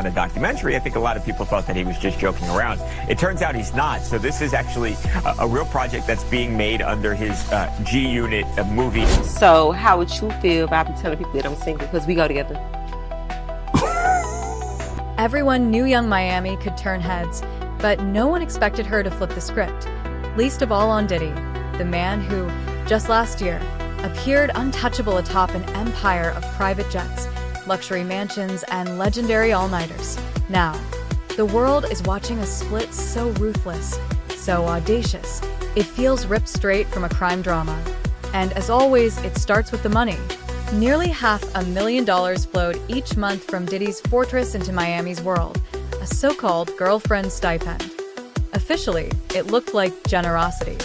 in the documentary, I think a lot of people thought that he was just joking around. It turns out he's not. So this is actually a real project that's being made under his G-Unit movie. So how would you feel if I be telling people that I'm single because we go together? Everyone knew Yung Miami could turn heads, but no one expected her to flip the script. Least of all on Diddy, the man who, just last year, appeared untouchable atop an empire of private jets, luxury mansions, and legendary all-nighters. Now, the world is watching a split so ruthless, so audacious, it feels ripped straight from a crime drama. And as always, it starts with the money. Nearly $500,000 flowed each month from Diddy's fortress into Miami's world, a so-called girlfriend stipend. Officially, it looked like generosity.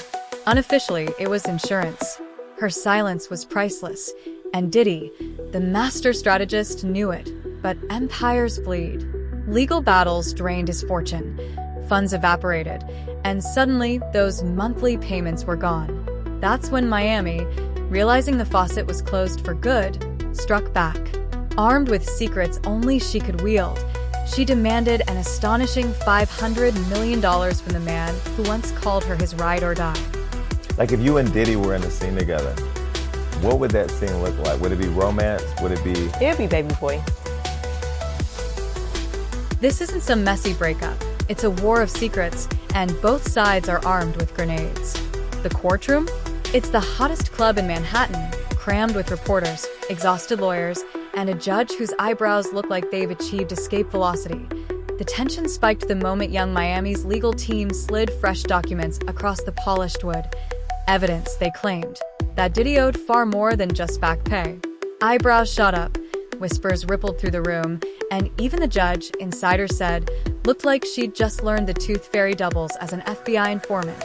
Unofficially, it was insurance. Her silence was priceless, and Diddy, the master strategist, knew it. But empires bleed. Legal battles drained his fortune, funds evaporated, and suddenly those monthly payments were gone. That's when Miami, realizing the faucet was closed for good, struck back. Armed with secrets only she could wield, she demanded an astonishing $500 million from the man who once called her his ride or die. Like if you and Diddy were in a scene together, what would that scene look like? Would it be romance? Would it be... It'd be baby boy. This isn't some messy breakup. It's a war of secrets, and both sides are armed with grenades. The courtroom? It's the hottest club in Manhattan, crammed with reporters, exhausted lawyers, and a judge whose eyebrows look like they've achieved escape velocity. The tension spiked the moment Yung Miami's legal team slid fresh documents across the polished wood. Evidence, they claimed, that Diddy owed far more than just back pay. Eyebrows shot up, whispers rippled through the room, and even the judge, insiders said, looked like she'd just learned the tooth fairy doubles as an FBI informant.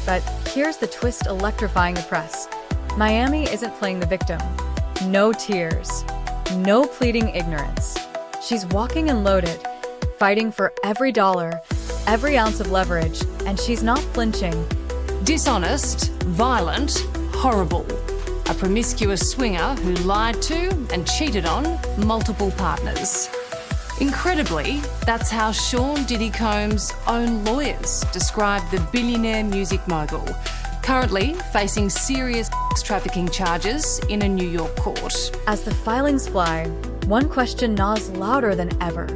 But here's the twist electrifying the press. Miami isn't playing the victim. No tears. No pleading ignorance. She's walking and loaded, fighting for every dollar, every ounce of leverage, and she's not flinching. Dishonest, violent, horrible. A promiscuous swinger who lied to and cheated on multiple partners. Incredibly, that's how Sean Diddy Combs' own lawyers described the billionaire music mogul, currently facing serious trafficking charges in a New York court. As the filings fly, one question gnaws louder than ever.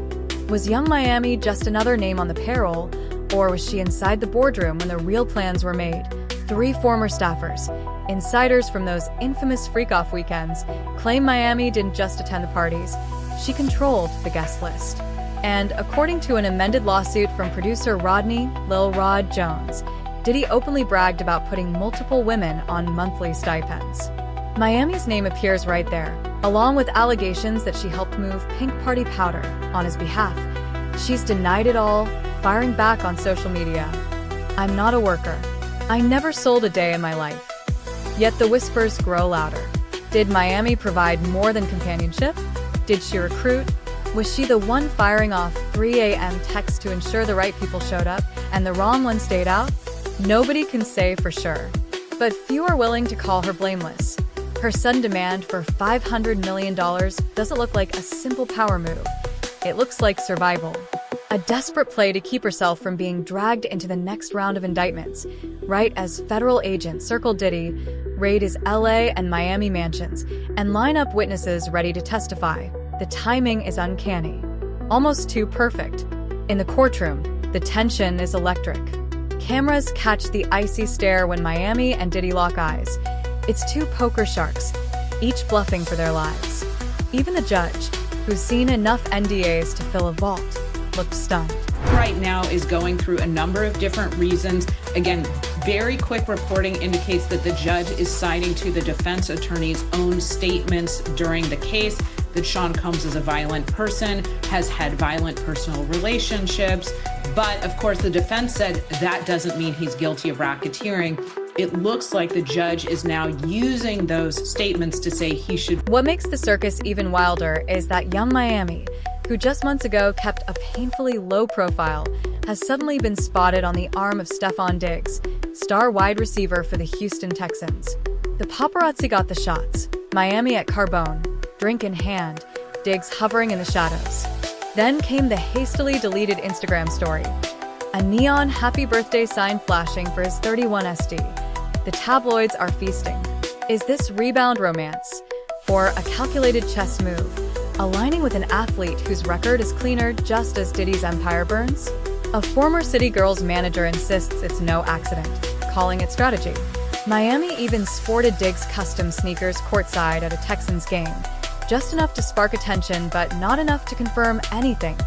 Was Yung Miami just another name on the payroll, or was she inside the boardroom when the real plans were made? 3 former staffers, insiders from those infamous freak-off weekends, claim Miami didn't just attend the parties. She controlled the guest list. And according to an amended lawsuit from producer Rodney Lil Rod Jones, Diddy openly bragged about putting multiple women on monthly stipends. Miami's name appears right there, along with allegations that she helped move pink party powder on his behalf. She's denied it all, firing back on social media. I'm not a worker. I never sold a day in my life. Yet the whispers grow louder. Did Miami provide more than companionship? Did she recruit? Was she the one firing off 3 a.m. texts to ensure the right people showed up and the wrong ones stayed out? Nobody can say for sure. But few are willing to call her blameless. Her sudden demand for $500 million doesn't look like a simple power move. It looks like survival. A desperate play to keep herself from being dragged into the next round of indictments, right as federal agents circle Diddy, raid his LA and Miami mansions, and line up witnesses ready to testify. The timing is uncanny, almost too perfect. In the courtroom, the tension is electric. Cameras catch the icy stare when Miami and Diddy lock eyes. It's 2 poker sharks, each bluffing for their lives. Even the judge, who's seen enough NDAs to fill a vault, looked stunned. Right now is going through a number of different reasons. Again, very quick reporting indicates that the judge is citing to the defense attorney's own statements during the case that Sean Combs is a violent person, has had violent personal relationships. But of course, the defense said that doesn't mean he's guilty of racketeering. It looks like the judge is now using those statements to say he should. What makes the circus even wilder is that Yung Miami, who just months ago kept a painfully low profile, has suddenly been spotted on the arm of Stephon Diggs, star wide receiver for the Houston Texans. The paparazzi got the shots. Miami at Carbone, drink in hand, Diggs hovering in the shadows. Then came the hastily deleted Instagram story, a neon happy birthday sign flashing for his 31 SD. The tabloids are feasting. Is this rebound romance, or a calculated chess move, aligning with an athlete whose record is cleaner just as Diddy's empire burns? A former City Girls manager insists it's no accident, calling it strategy. Miami even sported Diggs' custom sneakers courtside at a Texans game, just enough to spark attention but not enough to confirm anything.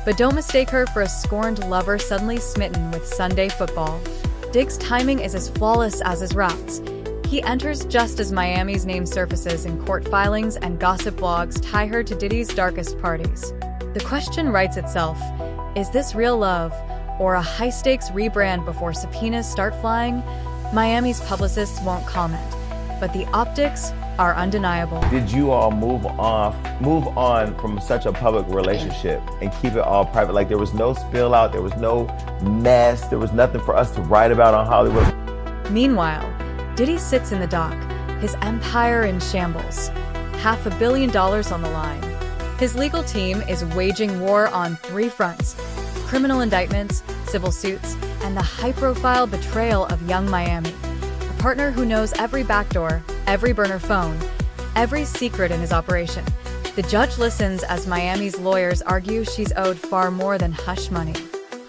But don't mistake her for a scorned lover suddenly smitten with Sunday football. Diggs' timing is as flawless as his routes. He enters just as Miami's name surfaces in court filings and gossip blogs tie her to Diddy's darkest parties. The question writes itself: is this real love, or a high-stakes rebrand before subpoenas start flying? Miami's publicists won't comment, but the optics are undeniable. Did you all move on from such a public relationship and keep it all private? Like, there was no spill out, there was no mess, there was nothing for us to write about on Hollywood. Meanwhile, Diddy sits in the dock, his empire in shambles. $500 million on the line. His legal team is waging war on 3 fronts: criminal indictments, civil suits, and the high-profile betrayal of Yung Miami, a partner who knows every backdoor, every burner phone, every secret in his operation. The judge listens as Miami's lawyers argue she's owed far more than hush money.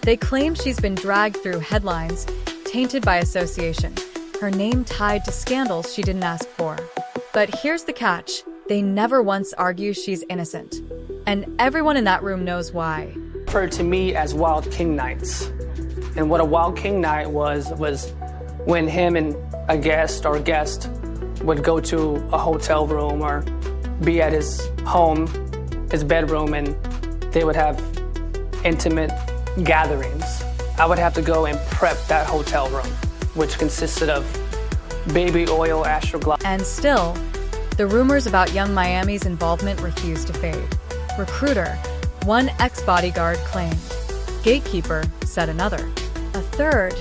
They claim she's been dragged through headlines, tainted by association, her name tied to scandals she didn't ask for. But here's the catch: they never once argue she's innocent. And everyone in that room knows why. Referred to me as Wild King Nights. And what a Wild King Night was when him and a guest would go to a hotel room or be at his home, his bedroom, and they would have intimate gatherings. I would have to go and prep that hotel room, which consisted of baby oil, Astroglide. And still, the rumors about Yung Miami's involvement refuse to fade. Recruiter, one ex-bodyguard claimed. Gatekeeper, said another. A third,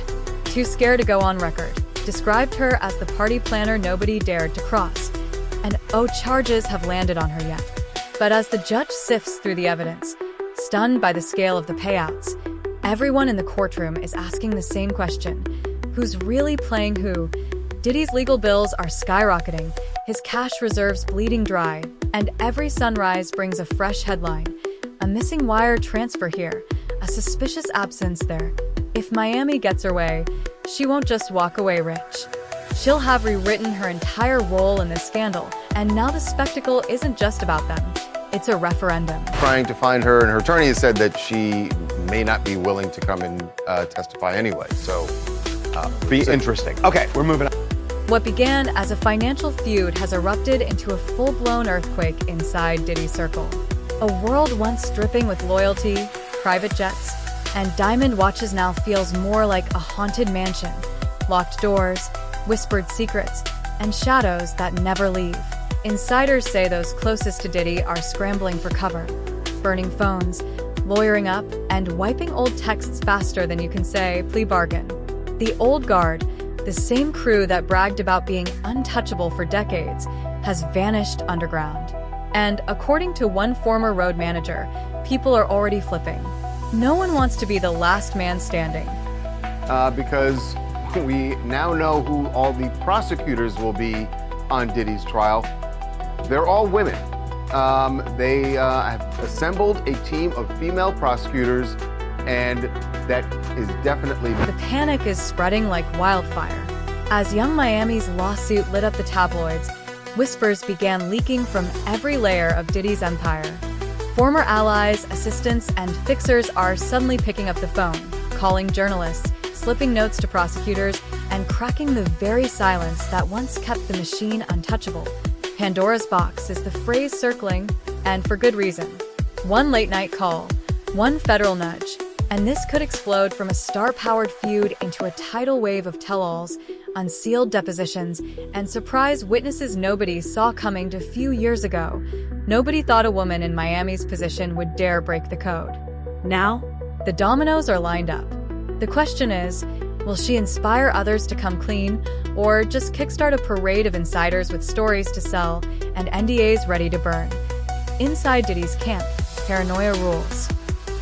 too scared to go on record, described her as the party planner nobody dared to cross. And charges have landed on her yet. But as the judge sifts through the evidence, stunned by the scale of the payouts, everyone in the courtroom is asking the same question: who's really playing who? Diddy's legal bills are skyrocketing, his cash reserves bleeding dry, and every sunrise brings a fresh headline. A missing wire transfer here, a suspicious absence there. If Miami gets her way, she won't just walk away rich. She'll have rewritten her entire role in this scandal, and now the spectacle isn't just about them. It's a referendum. Trying to find her, and her attorney has said that she may not be willing to come and testify anyway, so be interesting. Okay, we're moving on. What began as a financial feud has erupted into a full-blown earthquake inside Diddy's circle. A world once dripping with loyalty, private jets, and diamond watches now feels more like a haunted mansion. Locked doors, whispered secrets, and shadows that never leave. Insiders say those closest to Diddy are scrambling for cover, burning phones, lawyering up, and wiping old texts faster than you can say plea bargain. The old guard, the same crew that bragged about being untouchable for decades, has vanished underground. And according to one former road manager, people are already flipping. No one wants to be the last man standing. Because we now know who all the prosecutors will be on Diddy's trial. They're all women. They have assembled a team of female prosecutors, and that is definitely... The panic is spreading like wildfire. As Yung Miami's lawsuit lit up the tabloids, whispers began leaking from every layer of Diddy's empire. Former allies, assistants, and fixers are suddenly picking up the phone, calling journalists, slipping notes to prosecutors, and cracking the very silence that once kept the machine untouchable. Pandora's box is the phrase circling, and for good reason. One late-night call, one federal nudge, and this could explode from a star-powered feud into a tidal wave of tell-alls, unsealed depositions, and surprise witnesses nobody saw coming a few years ago. Nobody thought a woman in Miami's position would dare break the code. Now, the dominoes are lined up. The question is, will she inspire others to come clean, or just kickstart a parade of insiders with stories to sell and NDAs ready to burn? Inside Diddy's camp, paranoia rules.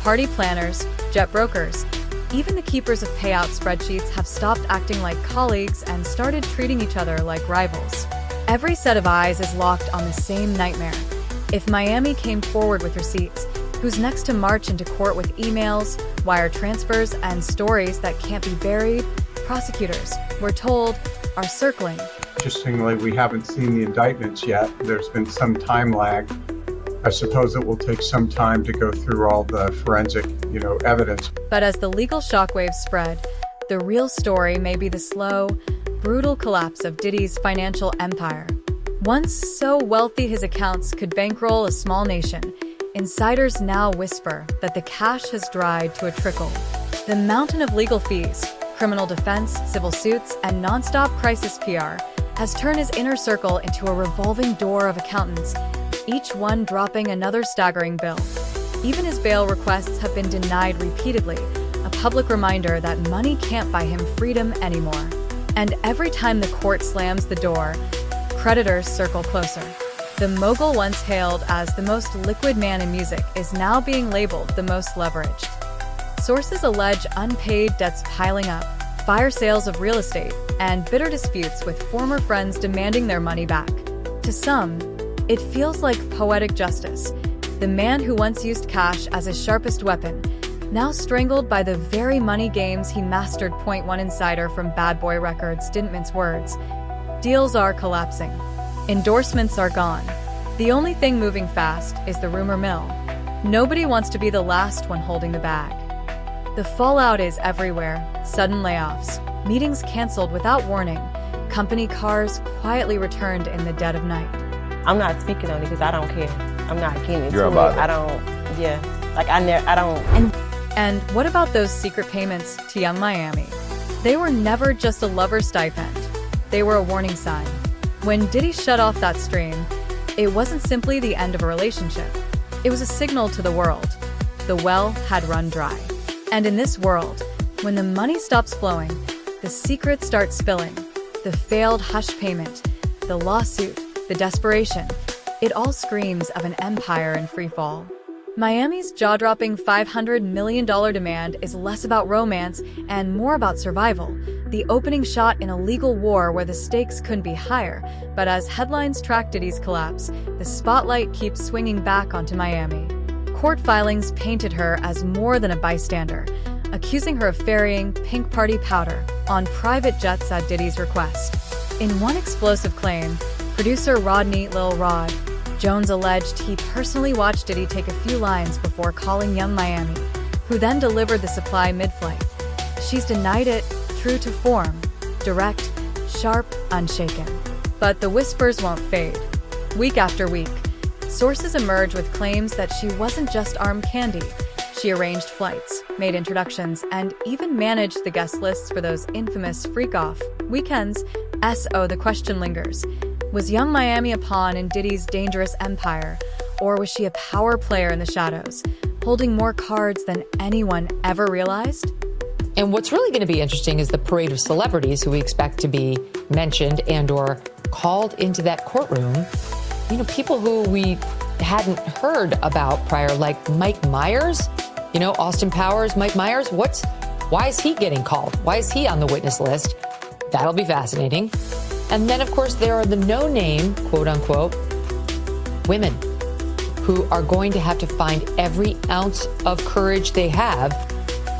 Party planners, jet brokers, even the keepers of payout spreadsheets have stopped acting like colleagues and started treating each other like rivals. Every set of eyes is locked on the same nightmare. If Miami came forward with receipts, who's next to march into court with emails, wire transfers, and stories that can't be buried? Prosecutors, we're told, are circling. Interestingly, we haven't seen the indictments yet. There's been some time lag. I suppose it will take some time to go through all the forensic, evidence. But as the legal shockwaves spread, the real story may be the slow, brutal collapse of Diddy's financial empire. Once so wealthy his accounts could bankroll a small nation, insiders now whisper that the cash has dried to a trickle. The mountain of legal fees, criminal defense, civil suits, and nonstop crisis PR has turned his inner circle into a revolving door of accountants, each one dropping another staggering bill. Even his bail requests have been denied repeatedly, a public reminder that money can't buy him freedom anymore. And every time the court slams the door, creditors circle closer. The mogul once hailed as the most liquid man in music is now being labeled the most leveraged. Sources allege unpaid debts piling up, fire sales of real estate, and bitter disputes with former friends demanding their money back. To some, it feels like poetic justice. The man who once used cash as his sharpest weapon, now strangled by the very money games he mastered. One insider from Bad Boy Records didn't mince words. Deals are collapsing. Endorsements are gone. The only thing moving fast is the rumor mill. Nobody wants to be the last one holding the bag. The fallout is everywhere. Sudden layoffs, meetings canceled without warning, company cars quietly returned in the dead of night. I'm not speaking on it because I don't care. I'm not getting into You're it. about it. I don't. And what about those secret payments to Yung Miami? They were never just a lover's stipend. They were a warning sign. When Diddy shut off that stream, it wasn't simply the end of a relationship. It was a signal to the world. The well had run dry. And in this world, when the money stops flowing, the secrets start spilling. The failed hush payment, the lawsuit, the desperation, it all screams of an empire in free fall. Miami's jaw-dropping $500 million demand is less about romance and more about survival, the opening shot in a legal war where the stakes couldn't be higher. But as headlines track Diddy's collapse, the spotlight keeps swinging back onto Miami. Court filings painted her as more than a bystander, accusing her of ferrying pink party powder on private jets at Diddy's request. In one explosive claim, producer Rodney Lil Rod Jones alleged he personally watched Diddy take a few lines before calling Yung Miami, who then delivered the supply mid-flight. She's denied it, true to form, direct, sharp, unshaken. But the whispers won't fade. Week after week, sources emerge with claims that she wasn't just arm candy. She arranged flights, made introductions, and even managed the guest lists for those infamous freak-off weekends. The question lingers. Was Yung Miami a pawn in Diddy's dangerous empire, or was she a power player in the shadows, holding more cards than anyone ever realized? And what's really going to be interesting is the parade of celebrities who we expect to be mentioned and or called into that courtroom. People who we hadn't heard about prior, like Mike Myers, Austin Powers, Mike Myers. Why is he getting called? Why is he on the witness list? That'll be fascinating. And then, of course, there are the no-name, quote-unquote, women who are going to have to find every ounce of courage they have.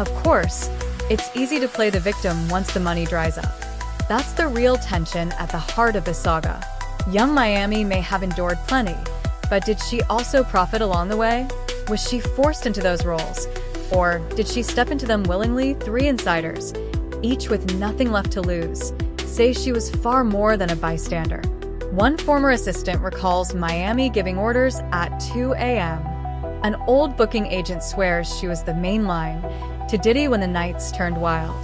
Of course, it's easy to play the victim once the money dries up. That's the real tension at the heart of this saga. Yung Miami may have endured plenty, but did she also profit along the way? Was she forced into those roles? Or did she step into them willingly? Three insiders, each with nothing left to lose, say she was far more than a bystander. One former assistant recalls Miami giving orders at 2 a.m. An old booking agent swears she was the main line to Diddy when the nights turned wild.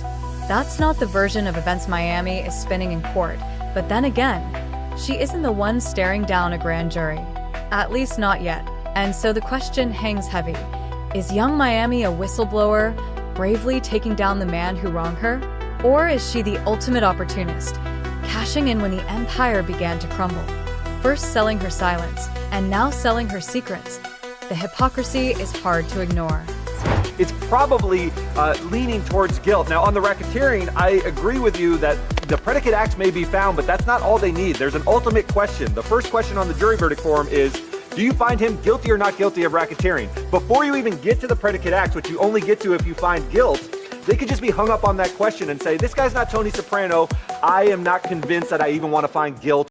That's not the version of events Miami is spinning in court, but then again, she isn't the one staring down a grand jury. At least not yet. And so the question hangs heavy. Is Yung Miami a whistleblower, bravely taking down the man who wronged her? Or is she the ultimate opportunist, cashing in when the empire began to crumble? First selling her silence, and now selling her secrets. The hypocrisy is hard to ignore. it's probably leaning towards guilt. Now, on the racketeering, I agree with you that the predicate acts may be found, but that's not all they need. There's an ultimate question. The first question on the jury verdict form is, do you find him guilty or not guilty of racketeering? Before you even get to the predicate acts, which you only get to if you find guilt, they could just be hung up on that question and say, this guy's not Tony Soprano. I am not convinced that I even want to find guilt.